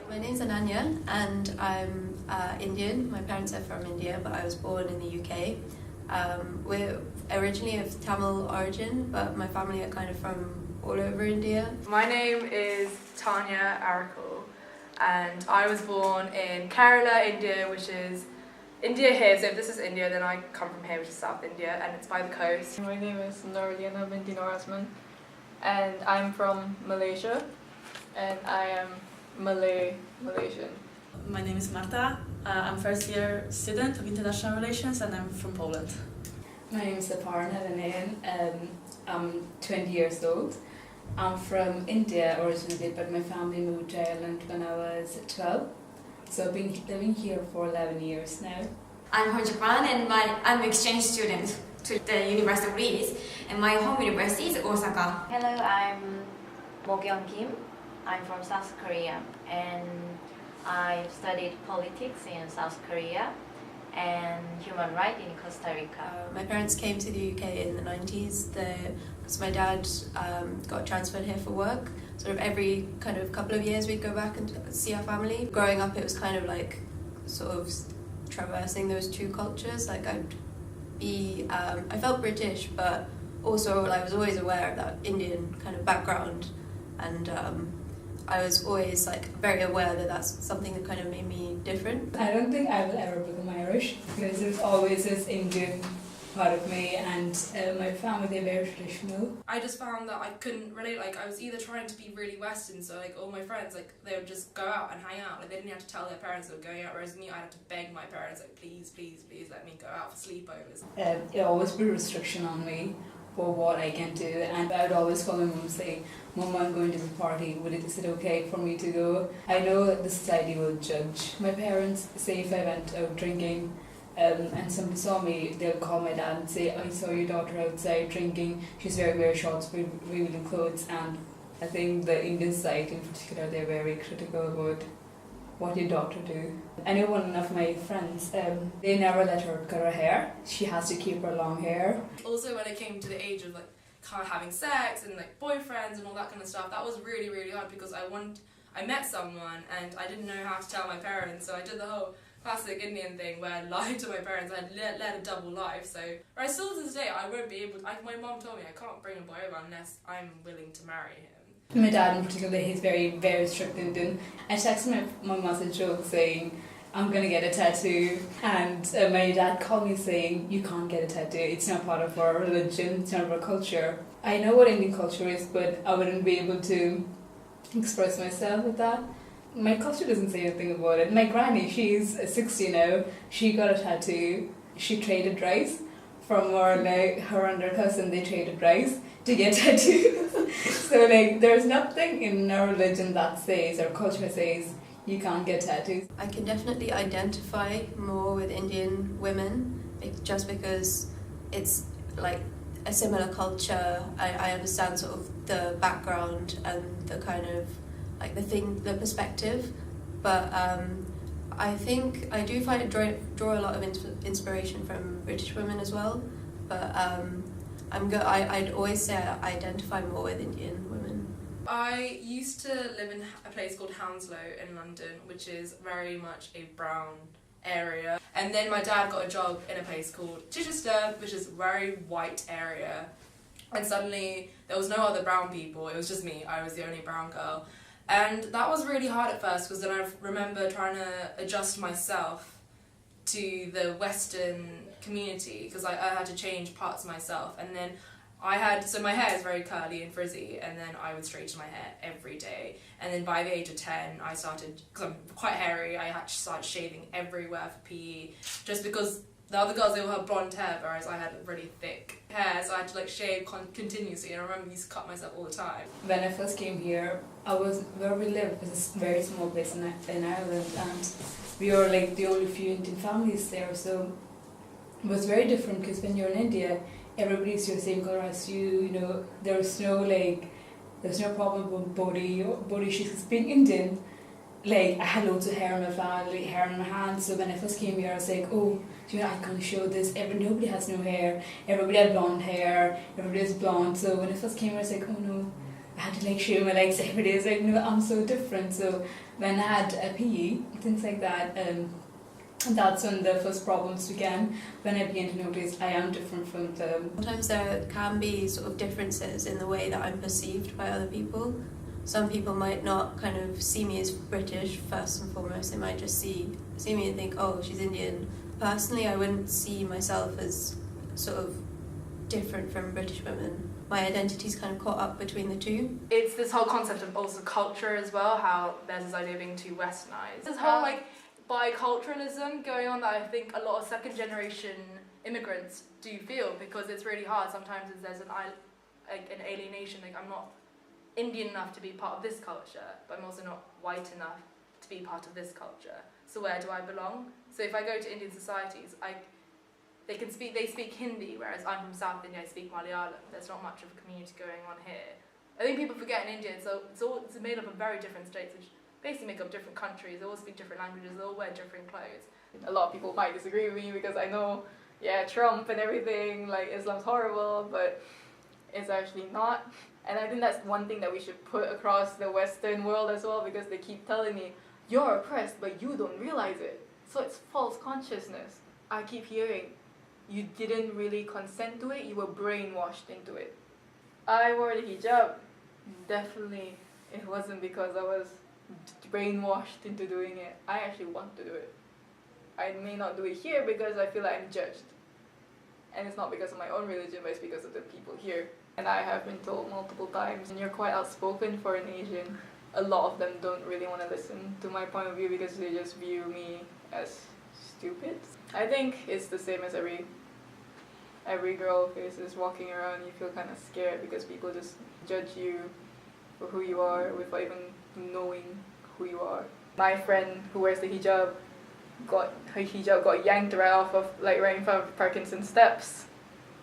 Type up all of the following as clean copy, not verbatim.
My name's Ananya and I'm Indian. My parents are from India, but I was born in the UK. We're originally of Tamil origin, but my family are kind of from all over India. My name is Tanya Arakul and I was born in Kerala, India, which is India here. So if this is India, then I come from here, which is South India, and it's by the coast. My name is Norliana binti Norazman and I'm from Malaysia and I am Malaysian. My name is Marta. I'm first year student of International Relations and I'm from Poland. My name is Aparna and I'm 20 years old. I'm from India originally, but my family moved to Ireland when I was 12. So I've been living here for 11 years now. I'm from Japan and I'm an exchange student to the University of Leeds, and my home university is Osaka. Hello, I'm Mogyeon Kim. I'm from South Korea and I studied politics in South Korea and human rights in Costa Rica. My parents came to the UK in the 90s because my dad got transferred here for work. Sort of every kind of couple of years we'd go back and see our family. Growing up it was kind of like sort of traversing those two cultures. Like I felt British, but also I was always aware of that Indian kind of background, and I was always like very aware that that's something that kind of made me different. I don't think I will ever become Irish because there's always this Indian part of me, and my family, they're very traditional. I just found that I couldn't relate. Like I was either trying to be really Western, so like all my friends, like they would just go out and hang out. Like they didn't have to tell their parents they were going out, whereas me, I had to beg my parents, like please, please, please let me go out for sleepovers. It always put a restriction on me for what I can do, and I would always call my mum and say, "Mum, I'm going to the party. Is it okay for me to go?" I know that the society will judge. My parents say if I went out drinking and somebody saw me, they'll call my dad and say, "I saw your daughter outside drinking. She's very short, revealing clothes." And I think the Indian society in particular, they're very critical about what your daughter do. I know one of my friends, they never let her cut her hair. She has to keep her long hair. Also when I came to the age of like kind of having sex and like boyfriends and all that kind of stuff, that was really hard because I met someone and I didn't know how to tell my parents, so I did the whole classic Indian thing where I lied to my parents. I had led a double life, so I still to this day I won't be able to, my mom told me I can't bring a boy over unless I'm willing to marry him. My dad in particular, he's very strict Indian. I texted my mum as a joke saying, "I'm gonna get a tattoo," and my dad called me saying, "You can't get a tattoo, it's not part of our religion, it's not of our culture." I know what Indian culture is, but I wouldn't be able to express myself with that. My culture doesn't say anything about it. My granny, she's 60 now, she got a tattoo. She traded rice from her and her cousin, they traded rice to get tattoos. So like there's nothing in our religion that says, our culture says, you can't get tattoos. I can definitely identify more with Indian women just because it's like a similar culture. I understand sort of the background and the kind of like the perspective, but I think I do find it draw a lot of inspiration from British women as well, but I'd always say I identify more with Indian women. I used to live in a place called Hounslow in London, which is very much a brown area, and then my dad got a job in a place called Chichester, which is a very white area, and suddenly there was no other brown people, it was just me, I was the only brown girl. And that was really hard at first because then I remember trying to adjust myself to the Western community because I had to change parts of myself, and then so my hair is very curly and frizzy, and then I would straighten my hair every day, and then by the age of 10 I started, because I'm quite hairy, I had to start shaving everywhere for PE just because the other girls, they all had blonde hair, whereas I had really thick hair, so I had to like shave continuously, and I remember I used to cut myself all the time. When I first came here, where we lived was a very small place in Ireland, and we were like the only few Indian families there, so it was very different because when you're in India, everybody's your same colour as you, you know, there's no problem with body issues. Being Indian, like I had loads of hair on my family, hair on my hands, so when I first came here I was like, oh, you know, I can't show this, nobody has no hair, everybody had blonde hair, everybody is blonde, so when I first came here I was like, oh no, I had to like show my legs every day. It's like, no, I'm so different. So when I had a PE, things like that, that's when the first problems began. When I began to notice I am different from them. Sometimes there can be sort of differences in the way that I'm perceived by other people. Some people might not kind of see me as British first and foremost. They might just see me and think, oh, she's Indian. Personally, I wouldn't see myself as sort of different from British women. My identity's kind of caught up between the two. It's this whole concept of also culture as well, how there's this idea of being too westernized. This whole like biculturalism going on that I think a lot of second generation immigrants do feel, because it's really hard. Sometimes there's an alienation, like I'm not Indian enough to be part of this culture, but I'm also not white enough to be part of this culture. So where do I belong? So if I go to Indian societies, they speak Hindi, whereas I'm from South India, I speak Malayalam. There's not much of a community going on here. I think people forget in India, so it's made up of very different states, which basically make up different countries. They all speak different languages, they all wear different clothes. A lot of people might disagree with me because I know, yeah, Trump and everything, like Islam's horrible, but it's actually not. And I think that's one thing that we should put across the Western world as well, because they keep telling me, you're oppressed, but you don't realize it. So it's false consciousness. I keep hearing, you didn't really consent to it, you were brainwashed into it. I wore the hijab. Definitely, it wasn't because I was brainwashed into doing it. I actually want to do it. I may not do it here because I feel like I'm judged. And it's not because of my own religion, but it's because of the people here. And I have been told multiple times, and you're quite outspoken for an Asian. A lot of them don't really want to listen to my point of view because they just view me as stupid. I think it's the same as every girl faces walking around. You feel kind of scared because people just judge you for who you are without even knowing who you are. My friend who wears the hijab, her hijab got yanked right in front of Parkinson's steps,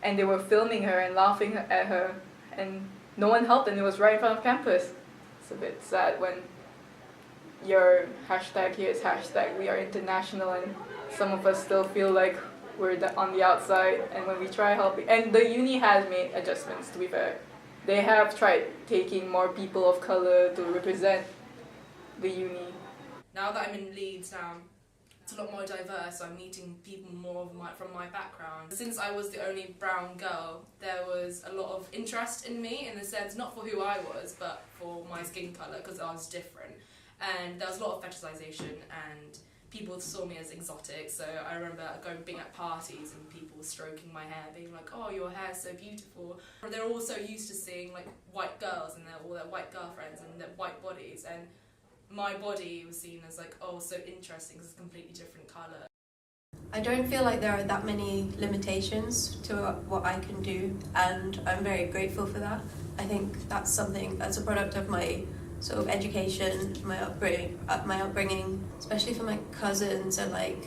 and they were filming her and laughing at her, and no one helped, and it was right in front of campus. It's a bit sad when your hashtag here is hashtag we are international, and some of us still feel like we're on the outside. And when we try helping, and the uni has made adjustments, to be fair. They have tried taking more people of color to represent the uni. Now that I'm in Leeds now, it's a lot more diverse, so I'm meeting people more from my background. Since I was the only brown girl, there was a lot of interest in me, in the sense, not for who I was, but for my skin colour, because I was different. And there was a lot of fetishization, and people saw me as exotic. So I remember being at parties and people stroking my hair, being like, oh, your hair's so beautiful. They're all so used to seeing like white girls and all their white girlfriends and their white bodies, and my body was seen as like, oh, so interesting because it's a completely different colour. I don't feel like there are that many limitations to what I can do, and I'm very grateful for that. I think that's a product of my sort of education, my upbringing, especially for my cousins and like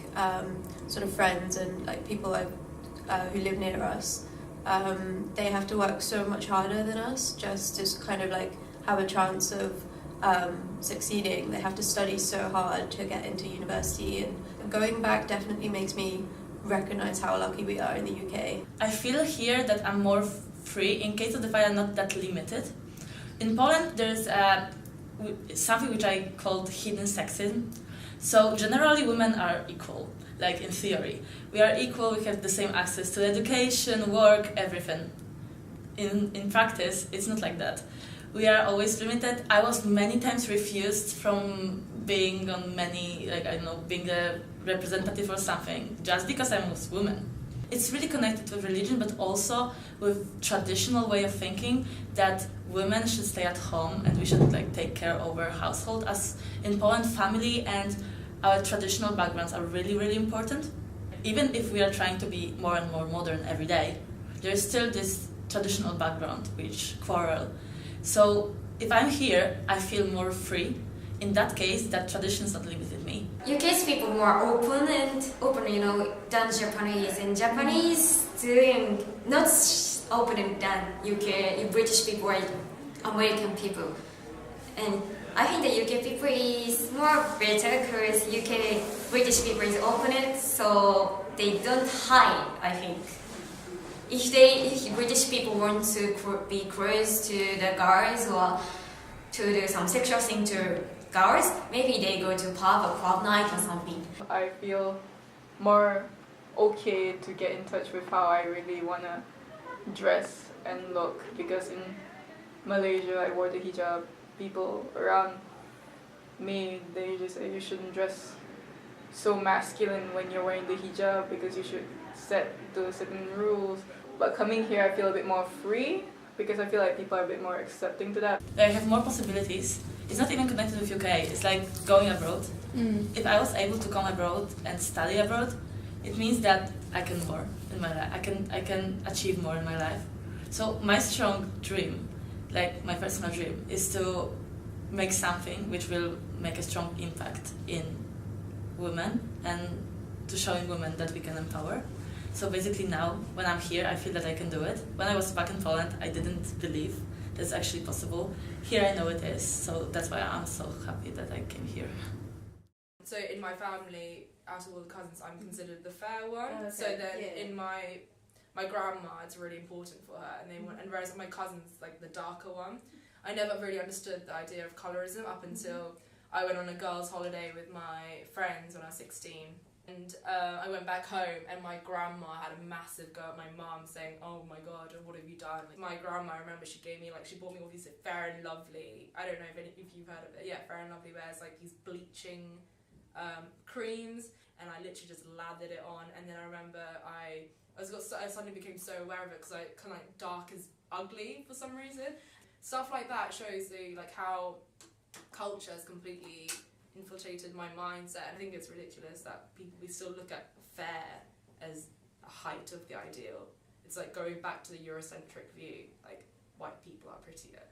sort of friends and like people who live near us. They have to work so much harder than us just to kind of like have a chance of succeeding. They have to study so hard to get into university, and going back definitely makes me recognize how lucky we are in the UK. I feel here that I'm more free in case of the fact I'm not that limited. In Poland there's something which I called hidden sexism. So generally women are equal, like in theory. We are equal, we have the same access to education, work, everything. In practice, it's not like that. We are always limited. I was many times refused from being on many, being a representative or something, just because I was woman. It's really connected with religion, but also with traditional way of thinking that women should stay at home and we should take care of our household. As in Poland, family and our traditional backgrounds are really, really important. Even if we are trying to be more and more modern every day, there is still this traditional background which quarrel. So if I'm here, I feel more free. In that case, that tradition is not limited me. UK's people more open, than Japanese. And Japanese doing not open than UK, British people or American people. And I think the UK people is more better because UK British people is open, so they don't hide, I think. if British people want to be cruel to the girls or to do some sexual thing to girls, maybe they go to pub or club night or something. I feel more okay to get in touch with how I really want to dress and look, because in Malaysia I wore the hijab. People around me, they just say you shouldn't dress so masculine when you're wearing the hijab because you should set to certain rules. But coming here I feel a bit more free because I feel like people are a bit more accepting to that. I have more possibilities. It's not even connected with UK, it's like going abroad. If I was able to come abroad and study abroad, it means that I can more in my life. I can achieve more in my life. So my strong dream, like my personal dream, is to make something which will make a strong impact in women and to showing women that we can empower. So basically now, when I'm here, I feel that I can do it. When I was back in Poland, I didn't believe that's actually possible. Here I know it is, so that's why I'm so happy that I came here. So in my family, out of all the cousins, I'm considered the fair one. Oh, okay. So then Yeah. in my grandma, it's really important for her, and whereas my cousin's like the darker one. I never really understood the idea of colorism up until I went on a girls' holiday with my friends when I was 16. And I went back home and my grandma had a massive go at my mum saying, "Oh my god, what have you done?" Like, my grandma, I remember she bought me all these Fair and Lovely, I don't know if you've heard of it, yeah, Fair and Lovely wears like these bleaching creams, and I literally just lathered it on. And then I remember I suddenly became so aware of it because I kind of like dark is ugly for some reason. Stuff like that shows how culture has completely infiltrated my mindset. I think it's ridiculous that we still look at fair as a height of the ideal. It's like going back to the Eurocentric view, like white people are prettier.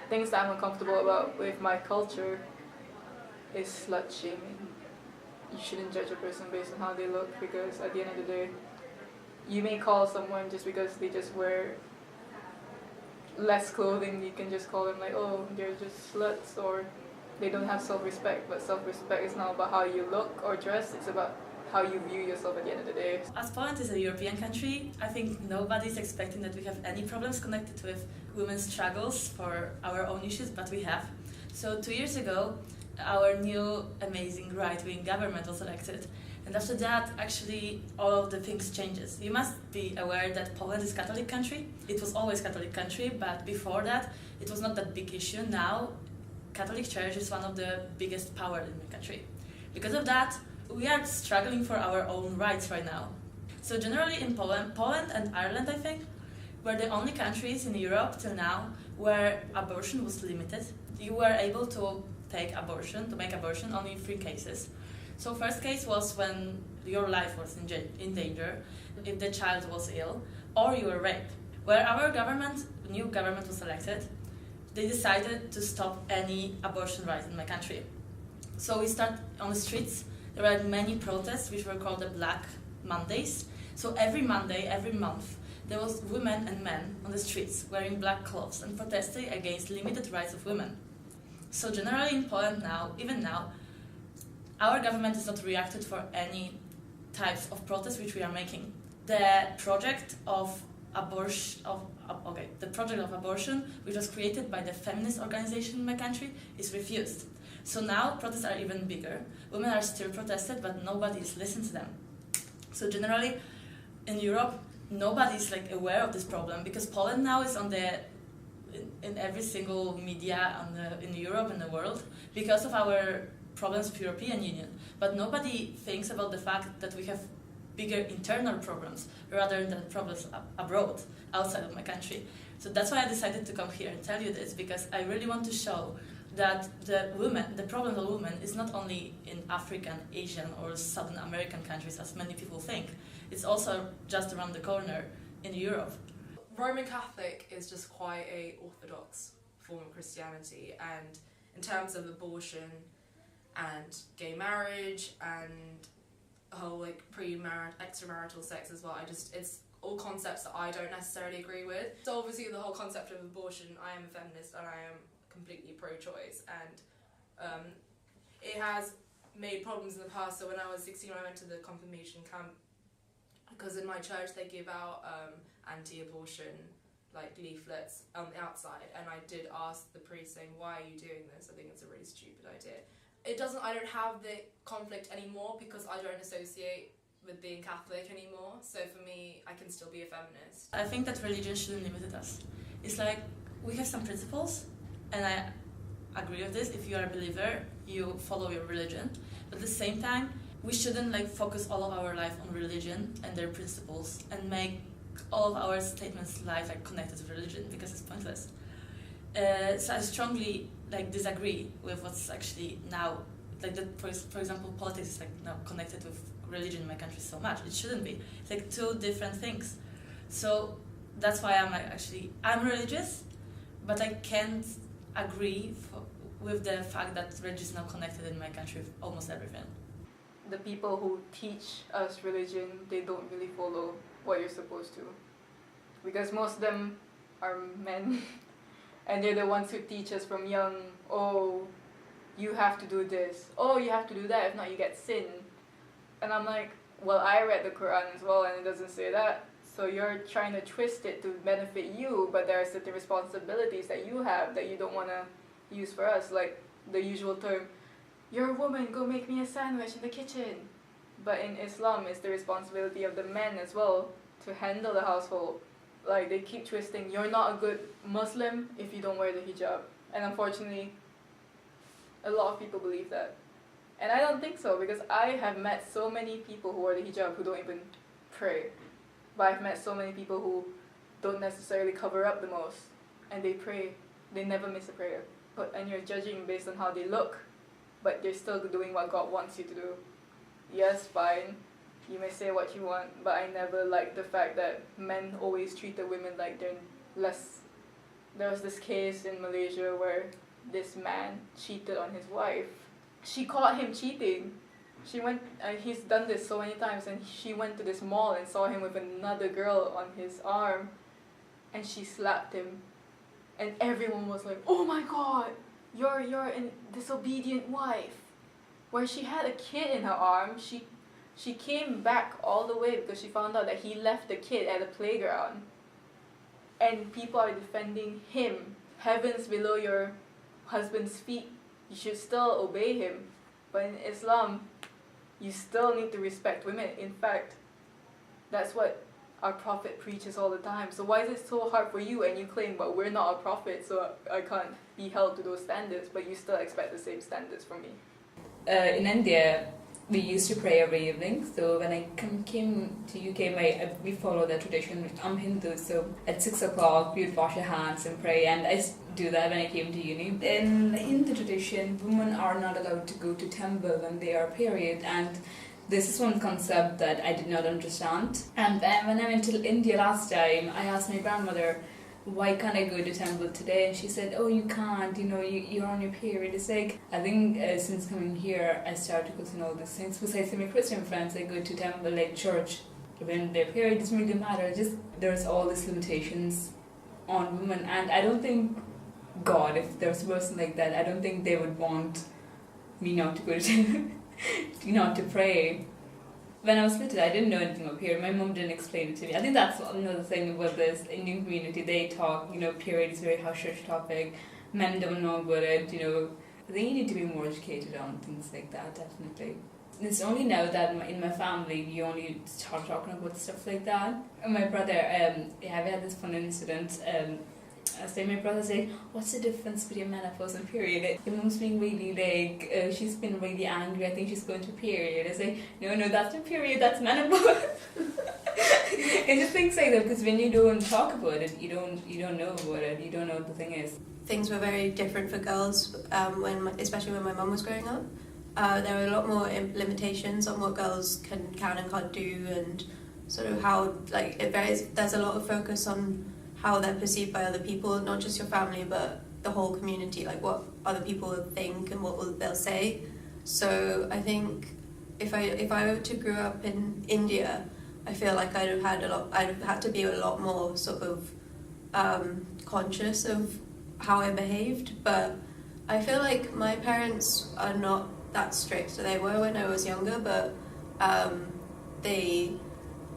Things that I'm uncomfortable about with my culture is slut shaming. You shouldn't judge a person based on how they look, because at the end of the day, you may call someone just because they just wear less clothing, you can just call them like, oh, they're just sluts, or they don't have self-respect. But self-respect is not about how you look or dress, it's about how you view yourself at the end of the day. As Poland is a European country, I think nobody's expecting that we have any problems connected with women's struggles for our own issues, but we have. So 2 years ago, our new amazing right-wing government was elected, and after that, actually, all of the things changes. You must be aware that Poland is a Catholic country. It was always a Catholic country, but before that, it was not that big issue. Now, Catholic Church is one of the biggest power in the country. Because of that, we are struggling for our own rights right now. So generally in Poland and Ireland, I think, were the only countries in Europe till now where abortion was limited. You were able to make abortion only in 3 cases. So first case was when your life was in danger, if the child was ill, or you were raped. Where our new government was elected, they decided to stop any abortion rights in my country. So we start on the streets. There were many protests which were called the Black Mondays. So every Monday, every month, there was women and men on the streets wearing black clothes and protesting against limited rights of women. So generally in Poland now, even now, our government is not reacted for any types of protests which we are making. The project of abortion, which was created by the feminist organization in my country, is refused. So now protests are even bigger. Women are still protested, but nobody is listening to them. So generally, in Europe, nobody is aware of this problem, because Poland now is in every single media in Europe and the world because of our problems with European Union. But nobody thinks about the fact that we have bigger internal problems rather than problems abroad, outside of my country. So that's why I decided to come here and tell you this, because I really want to show that the problem of women is not only in African, Asian or Southern American countries as many people think. It's also just around the corner in Europe. Roman Catholic is just quite a orthodox form of Christianity, and in terms of abortion and gay marriage and whole extramarital sex as well, it's all concepts that I don't necessarily agree with. So obviously the whole concept of abortion, I am a feminist and I am completely pro-choice, and it has made problems in the past. So when I was 16, when I went to the confirmation camp, because in my church they give out anti-abortion like leaflets on the outside, and I did ask the priest saying, why are you doing this? I think it's a really stupid idea. I don't have the conflict anymore because I don't associate with being Catholic anymore, so for me I can still be a feminist. I think that religion shouldn't limit us. It's like we have some principles, and I agree with this. If you are a believer, you follow your religion, but at the same time we shouldn't like focus all of our life on religion and their principles and make all of our statements life like connected to religion, because it's pointless. So I strongly like disagree with what's actually now like that. For example, politics is like now connected with religion in my country so much. It shouldn't be. It's like two different things. So that's why I'm religious, but I can't agree with the fact that religion is now connected in my country with almost everything. The people who teach us religion, they don't really follow what you're supposed to, because most of them are men and they're the ones who teach us from young, oh, you have to do this, oh, you have to do that, if not you get sin. And I'm like, well, I read the Quran as well and it doesn't say that, so you're trying to twist it to benefit you, but there are certain responsibilities that you have that you don't want to use for us, like the usual term, you're a woman, go make me a sandwich in the kitchen. But in Islam, it's the responsibility of the men as well to handle the household. Like, they keep twisting, you're not a good Muslim if you don't wear the hijab. And unfortunately, a lot of people believe that. And I don't think so, because I have met so many people who wear the hijab who don't even pray. But I've met so many people who don't necessarily cover up the most, and they pray. They never miss a prayer. And you're judging based on how they look, but they're still doing what God wants you to do. Yes, fine, you may say what you want, but I never liked the fact that men always treated women like they're less. There was this case in Malaysia where this man cheated on his wife. She caught him cheating. She went, he's done this so many times, and she went to this mall and saw him with another girl on his arm, and she slapped him. And everyone was like, oh my God, you're a disobedient wife. Where she had a kid in her arms, she came back all the way because she found out that he left the kid at the playground. And people are defending him. Heaven's below your husband's feet. You should still obey him. But in Islam, you still need to respect women. In fact, that's what our prophet preaches all the time. So why is it so hard for you, and you claim, but we're not a prophet, so I can't be held to those standards, but you still expect the same standards from me? In India, we used to pray every evening. So when I came to UK, we follow that tradition. I'm Hindu, so at 6 o'clock we would wash our hands and pray, and I do that when I came to uni. In the Hindu tradition, women are not allowed to go to temple when they are period, and this is one concept that I did not understand. And then when I went to India last time, I asked my grandmother, why can't I go to temple today? And she said, oh, you can't, you're on your period. It's like, I think since coming here, I started to question all these things. Besides my Christian friends, I go to temple, like church, when their period doesn't really matter. Just there's all these limitations on women. And I don't think God, if there's a person like that, I don't think they would want me not to go to temple, not to pray. When I was little, I didn't know anything about period. My mom didn't explain it to me. I think that's another thing about this Indian community. They talk, period is a very hush-hush topic. Men don't know about it, They need to be more educated on things like that, definitely. It's only now that in my family, we only start talking about stuff like that. And my brother, we had this fun incident. My brother said, what's the difference between menopause and period? Your mom's being really she's been really angry, I think she's going to period. I say, no, that's not period, that's menopause. And just things like that, because when you don't talk about it, you don't know about it, you don't know what the thing is. Things were very different for girls, especially when my mum was growing up. There were a lot more limitations on what girls can and can't do, and sort of how it varies. There's a lot of focus on how they're perceived by other people, not just your family, but the whole community, like what other people think and what they'll say. So I think if I were to grow up in India, I feel like I'd have had to be a lot more sort of conscious of how I behaved. But I feel like my parents are not that strict. So they were when I was younger, but they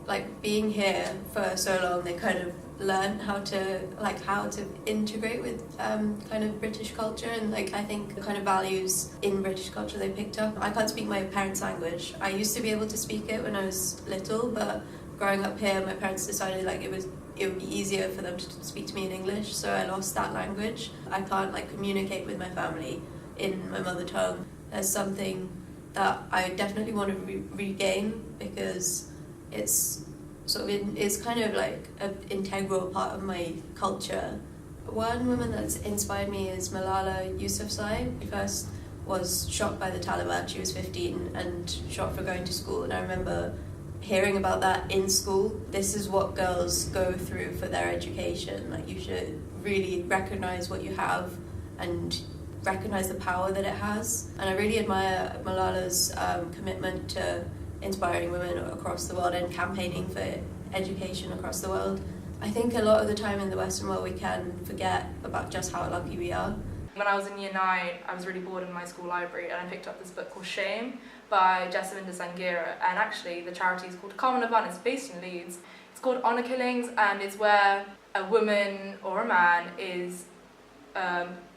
like being here for so long, they kind of learn how to integrate with kind of British culture, and like I think the kind of values in British culture they picked up. I can't speak my parents' language. I used to be able to speak it when I was little, but growing up here, my parents decided like it would be easier for them to speak to me in English, so I lost that language. I can't like communicate with my family in my mother tongue. There's something that I definitely want to regain, because it's sort of it's kind of like an integral part of my culture. One woman that's inspired me is Malala Yousafzai. She first was shot by the Taliban. She was 15 and shot for going to school, and I remember hearing about that in school. This is what girls go through for their education. Like, you should really recognize what you have and recognize the power that it has. And I really admire Malala's commitment to inspiring women across the world and campaigning for education across the world. I think a lot of the time in the Western world we can forget about just how lucky we are. When I was in year 9, I was really bored in my school library, and I picked up this book called Shame by Jasminda Sanghera, and actually the charity is called Common Avan. It's based in Leeds. It's called Honour Killings, and it's where a woman or a man is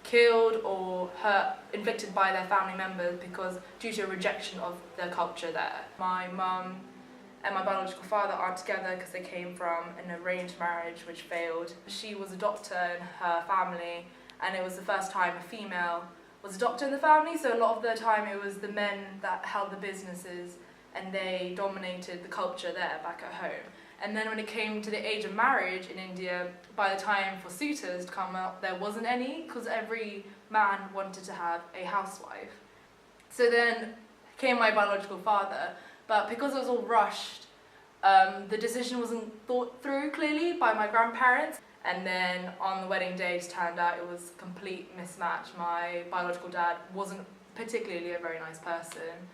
killed or hurt, inflicted by their family members because due to a rejection of their culture there. My mum and my biological father aren't together because they came from an arranged marriage which failed. She was a doctor in her family, and it was the first time a female was a doctor in the family, so a lot of the time it was the men that held the businesses and they dominated the culture there back at home. And then when it came to the age of marriage in India, by the time for suitors to come up, there wasn't any, because every man wanted to have a housewife. So then came my biological father, but because it was all rushed, the decision wasn't thought through clearly by my grandparents. And then on the wedding day, it turned out it was a complete mismatch. My biological dad wasn't particularly a very nice person.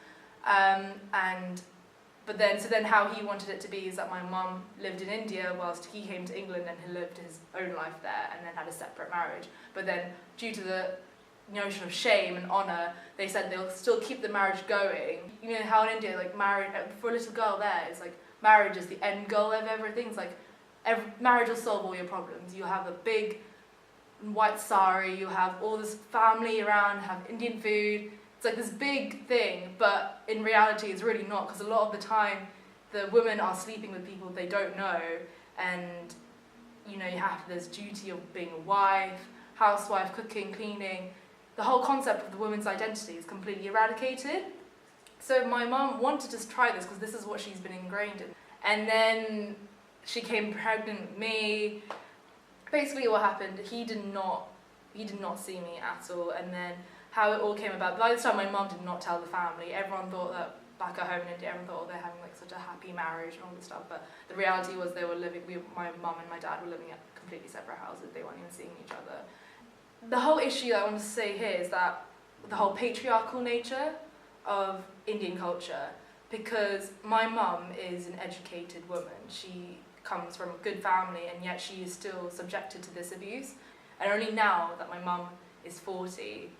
So then how he wanted it to be is that my mum lived in India whilst he came to England, and he lived his own life there and then had a separate marriage. But then due to the notion of shame and honour, they said they'll still keep the marriage going. You know how in India, like, marriage, for a little girl there, it's like marriage is the end goal of everything. It's like marriage will solve all your problems. You have a big white sari, you have all this family around, have Indian food. It's like this big thing, but in reality it's really not, because a lot of the time the women are sleeping with people they don't know, and you know, you have this duty of being a wife, housewife, cooking, cleaning. The whole concept of the woman's identity is completely eradicated. So my mum wanted to try this because this is what she's been ingrained in. And then she came pregnant with me. Basically what happened, he did not see me at all, and then how it all came about. By this time my mum did not tell the family. Everyone thought that back at home in India, everyone thought they're having like such a happy marriage and all this stuff, but the reality was they were living, my mum and my dad were living at completely separate houses. They weren't even seeing each other. The whole issue that I want to say here is that the whole patriarchal nature of Indian culture, because my mum is an educated woman. She comes from a good family, and yet she is still subjected to this abuse. And only now that my mum is 40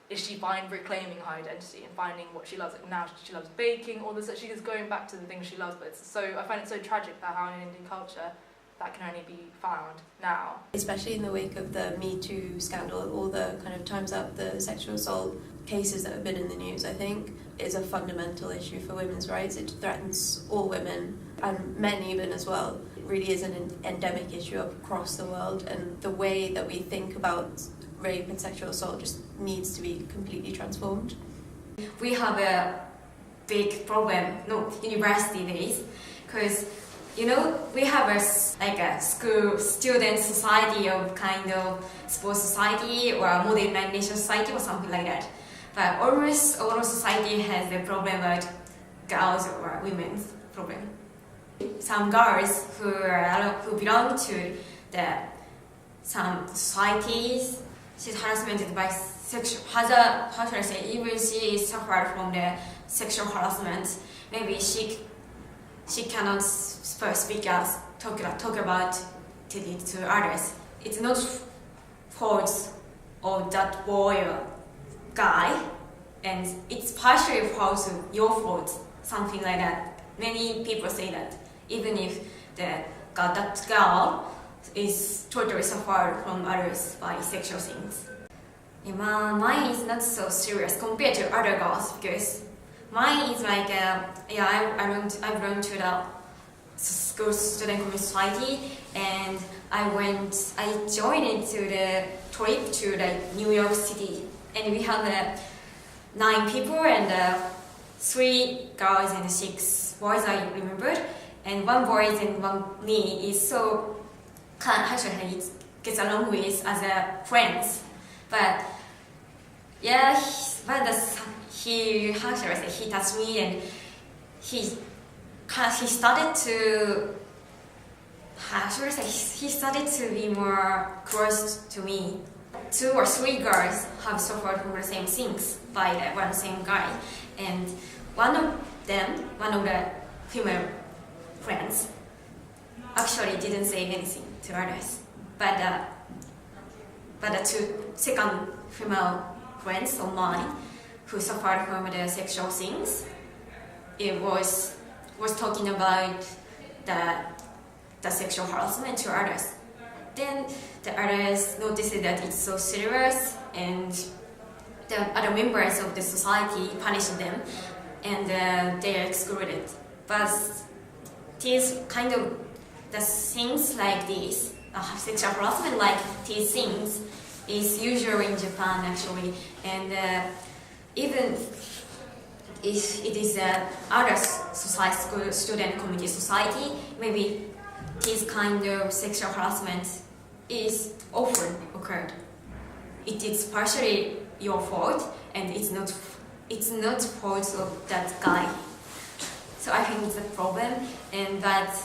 is she reclaiming her identity and finding what she loves. Like, now she loves baking, all this. She is going back to the things she loves. But I find it so tragic that how in Indian culture that can only be found now. Especially in the wake of the Me Too scandal, all the kind of Time's Up, the sexual assault cases that have been in the news, I think, is a fundamental issue for women's rights. It threatens all women, and men even as well. It really is an endemic issue across the world, and the way that we think about rape and sexual assault just needs to be completely transformed. We have a big problem, university days, because we have a school student society of kind of sports society or a modernization society or something like that. But almost all society has a problem about girls or women's problem. Some girls who belong to some societies, she's harassed by even she suffered from the sexual harassment. Maybe she cannot speak as talk about it to others. It's not fault of that boy or guy, and it's partially fault of your fault, something like that. Many people say that even if that girl is totally suffered from others by sexual things. Mine is not so serious compared to other girls because mine is like I belong to the school student community society, and I joined into the trip to the New York City, and we have 9 people and 3 girls and 6 boys I remembered, and 1 boy and 1 me is so actually gets along with as a friends, but yeah, he touched me and he started to be more close to me. 2 or 3 girls have suffered from the same things by the one same guy, and one of the female friends, actually didn't say anything to others, but the 2 second female friends of mine who suffered from the sexual things, it was talking about the sexual harassment to others. Then the others noticed that it's so serious, and the other members of the society punished them, and they are excluded. But these kind of the things like this, sexual harassment like these things, is usual in Japan actually, and even if it is other society, student community society, maybe this kind of sexual harassment is often occurred. It is partially your fault, and it's not fault of that guy. So I think it's a problem, and that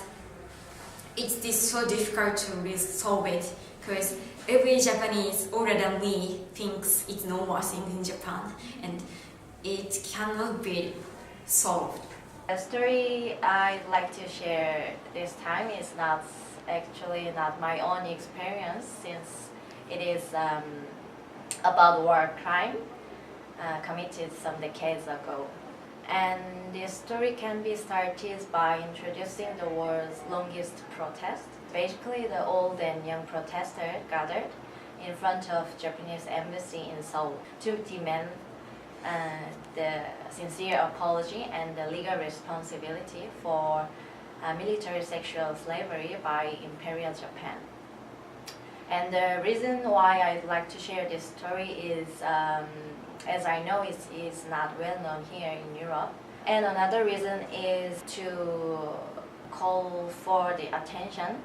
it is so difficult to solve it because every Japanese older than me thinks it's normal thing in Japan, and it cannot be solved. The story I'd like to share this time is not my own experience, since it is about war crime committed some decades ago. And this story can be started by introducing the world's longest protest. Basically, the old and young protesters gathered in front of Japanese embassy in Seoul to demand the sincere apology and the legal responsibility for military sexual slavery by Imperial Japan. And the reason why I'd like to share this story is, as I know it is not well known here in Europe. And another reason is to call for the attention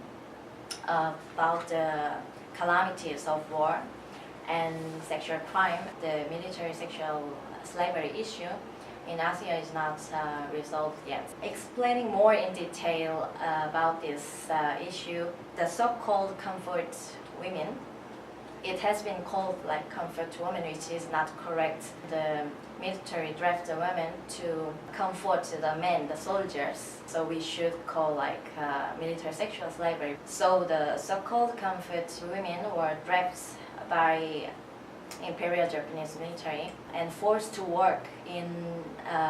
about the calamities of war and sexual crime. The military sexual slavery issue in Asia is not resolved yet. Explaining more in detail about this issue, the so-called comfort women, it has been called like comfort women, which is not correct. The military draft the women to comfort the men, the soldiers. So we should call like military sexual slavery. So the so-called comfort women were drafted by Imperial Japanese military and forced to work in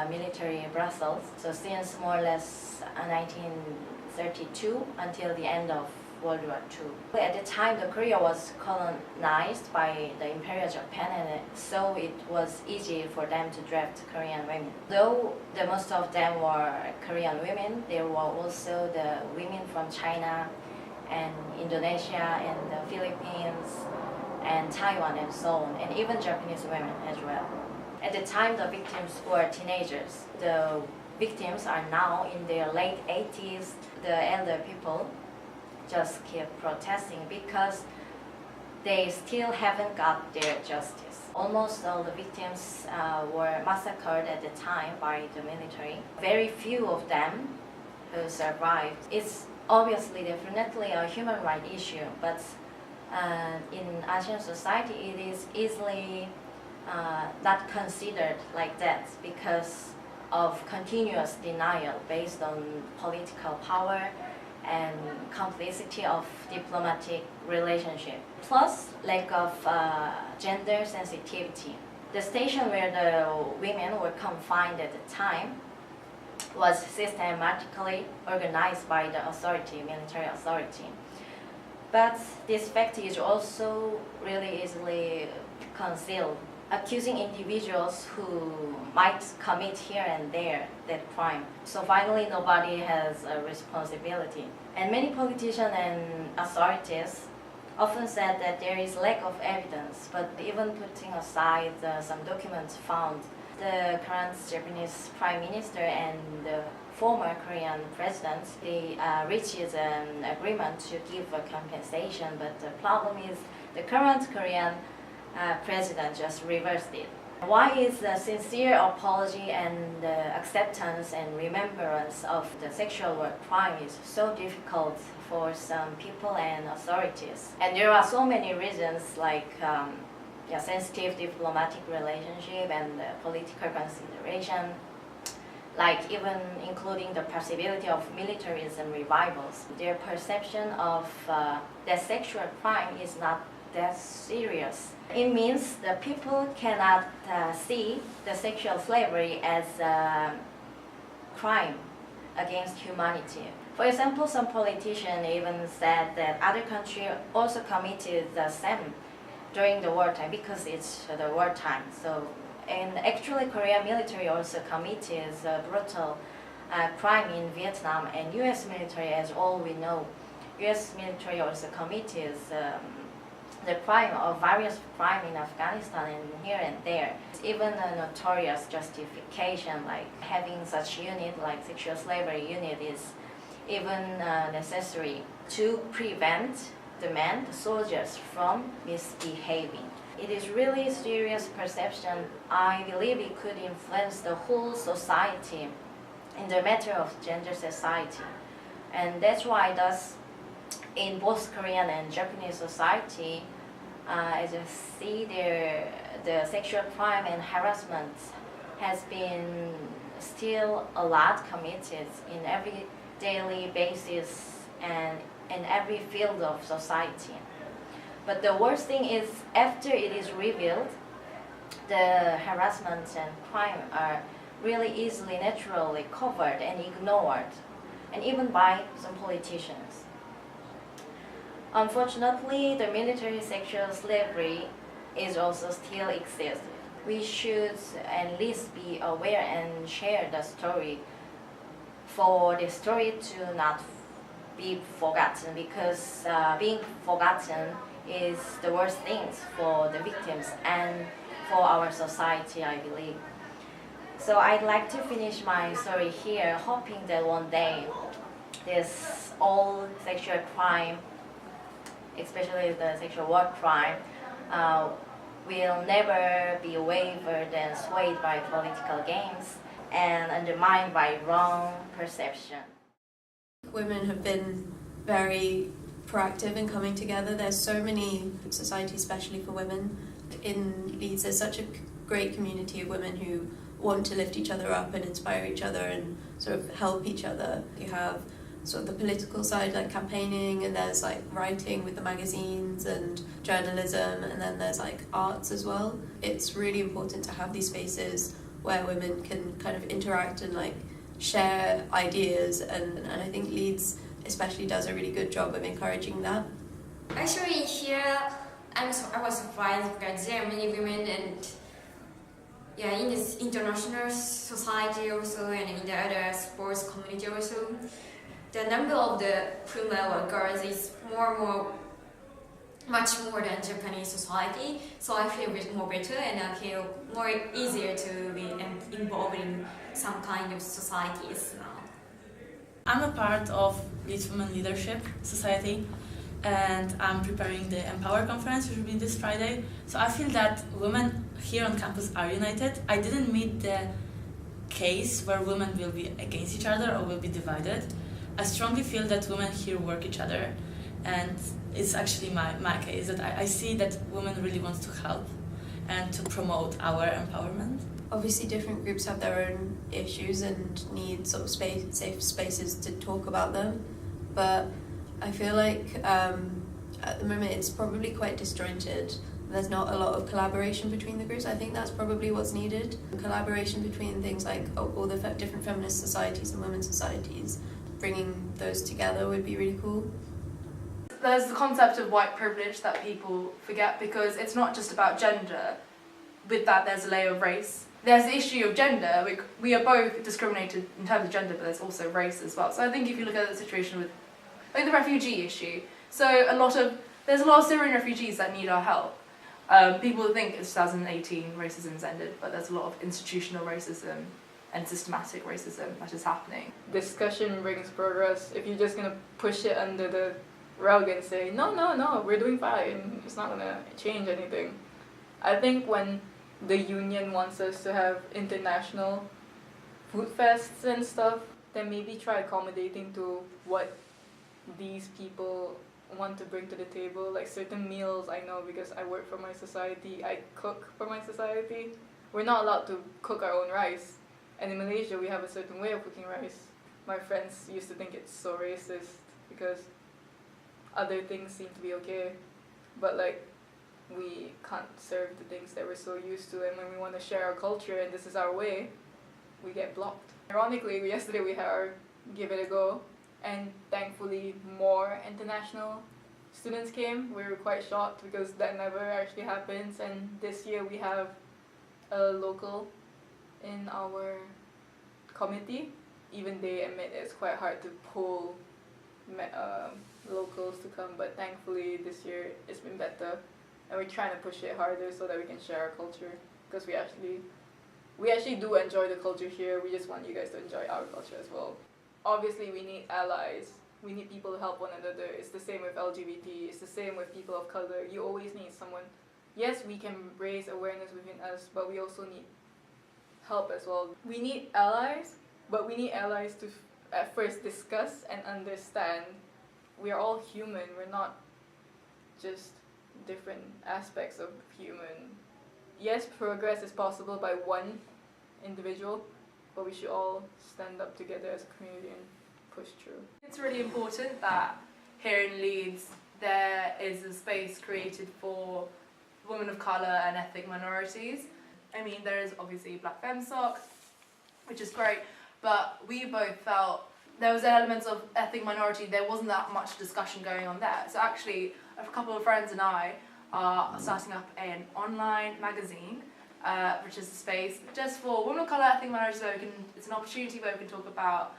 military Brussels. So since more or less 1932 until the end of World War II. At the time, the Korea was colonized by the Imperial Japan, and so it was easy for them to draft Korean women. Though the most of them were Korean women, there were also the women from China and Indonesia and the Philippines and Taiwan and so on, and even Japanese women as well. At the time, the victims were teenagers. The victims are now in their late 80s. The elder people just keep protesting because they still haven't got their justice. Almost all the victims were massacred at the time by the military. Very few of them who survived. It's obviously definitely a human rights issue, but in Asian society it is easily not considered like that because of continuous denial based on political power and complicity of diplomatic relationship, plus lack of gender sensitivity. The station where the women were confined at the time was systematically organized by the military authority. But this fact is also really easily concealed, accusing individuals who might commit here and there that crime. So finally, nobody has a responsibility. And many politicians and authorities often said that there is lack of evidence, but even putting aside some documents found, the current Japanese Prime Minister and the former Korean president, they reached an agreement to give a compensation, but the problem is the current Korean president just reversed it. Why is the sincere apology and the acceptance and remembrance of the sexual war crime is so difficult for some people and authorities? And there are so many reasons, like sensitive diplomatic relationship and political consideration, like even including the possibility of militarism revivals. Their perception of that sexual crime is not that serious. It means the people cannot see the sexual slavery as a crime against humanity. For example, some politicians even said that other countries also committed the same during the wartime because it's the wartime. So, and actually, Korean military also committed a brutal crime in Vietnam, and U.S. military, as all we know, U.S. military also committed the crime of various crime in Afghanistan and here and there. It's even a notorious justification, like having such unit like sexual slavery unit is even necessary to prevent the men, the soldiers, from misbehaving. It is really serious perception. I believe it could influence the whole society in the matter of gender society. And that's why thus in both Korean and Japanese society, as you see, the sexual crime and harassment has been still a lot committed in every daily basis and in every field of society. But the worst thing is, after it is revealed, the harassment and crime are really easily, naturally covered and ignored, and even by some politicians. Unfortunately, the military sexual slavery is also still exists. We should at least be aware and share the story for the story to not be forgotten, because being forgotten is the worst things for the victims and for our society, I believe. So I'd like to finish my story here, hoping that one day this all sexual crime, especially the sexual war crime, will never be wavered and swayed by political games and undermined by wrong perception. Women have been very proactive in coming together. There's so many in society, especially for women. In Leeds, there's such a great community of women who want to lift each other up and inspire each other and sort of help each other. You have sort of the political side, like campaigning, and there's like writing with the magazines and journalism, and then there's like arts as well. It's really important to have these spaces where women can kind of interact and like share ideas, and I think Leeds especially does a really good job of encouraging that. Actually, here I was surprised because there are many women, and yeah, in this international society also, and in the other sports community also, the number of the female girls is much more than Japanese society. So I feel a bit more better, and I feel more easier to be involved in some kind of societies now. I'm a part of Leeds Women Leadership Society, and I'm preparing the Empower conference, which will be this Friday. So I feel that women here on campus are united. I didn't meet the case where women will be against each other or will be divided. I strongly feel that women here work each other, and it's actually my case that I see that women really want to help and to promote our empowerment. Obviously different groups have their own issues and need sort of safe spaces to talk about them, but I feel like at the moment it's probably quite disjointed, there's not a lot of collaboration between the groups. I think that's probably what's needed. Collaboration between things like all the different feminist societies and women's societies. Bringing those together would be really cool. There's the concept of white privilege that people forget, because it's not just about gender. With that, there's a layer of race. There's the issue of gender. We are both discriminated in terms of gender, but there's also race as well. So I think if you look at the situation with like the refugee issue, so there's a lot of Syrian refugees that need our help. People think it's 2018, racism's ended, but there's a lot of institutional racism and systematic racism that is happening. Discussion brings progress. If you're just gonna push it under the rug and say, no, we're doing fine, it's not gonna change anything. I think when the union wants us to have international food fests and stuff, then maybe try accommodating to what these people want to bring to the table. Like certain meals, I know because I work for my society, I cook for my society. We're not allowed to cook our own rice. And in Malaysia, we have a certain way of cooking rice. My friends used to think it's so racist because other things seem to be okay. But like, we can't serve the things that we're so used to, and when we want to share our culture and this is our way, we get blocked. Ironically, yesterday we had our Give It a Go, and thankfully more international students came. We were quite shocked because that never actually happens, and this year we have a local in our committee. Even they admit it's quite hard to pull locals to come, but thankfully this year it's been better. And we're trying to push it harder so that we can share our culture, because we actually do enjoy the culture here. We just want you guys to enjoy our culture as well. Obviously, we need allies. We need people to help one another. It's the same with LGBT. It's the same with people of color. You always need someone. Yes, we can raise awareness within us, but we also need help as well. We need allies, but we need allies to at first discuss and understand we are all human. We're not just different aspects of human. Yes, progress is possible by one individual, but we should all stand up together as a community and push through. It's really important that here in Leeds there is a space created for women of colour and ethnic minorities. I mean, there is obviously Black FemSoc, which is great, but we both felt there was elements of ethnic minority, there wasn't that much discussion going on there. So actually, a couple of friends and I are starting up an online magazine, which is a space just for women of colour, ethnic minorities, where it's an opportunity where we can talk about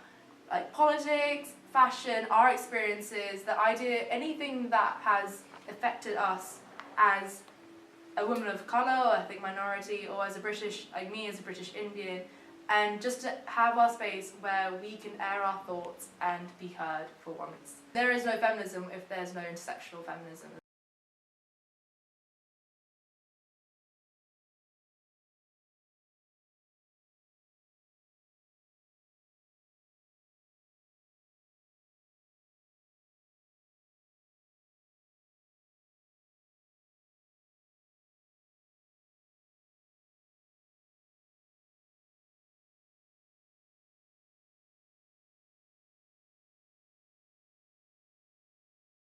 like politics, fashion, our experiences, the idea, anything that has affected us as a woman of colour or ethnic minority, or as a British, like me as a British Indian, and just to have our space where we can air our thoughts and be heard for once. There is no feminism if there's no intersectional feminism.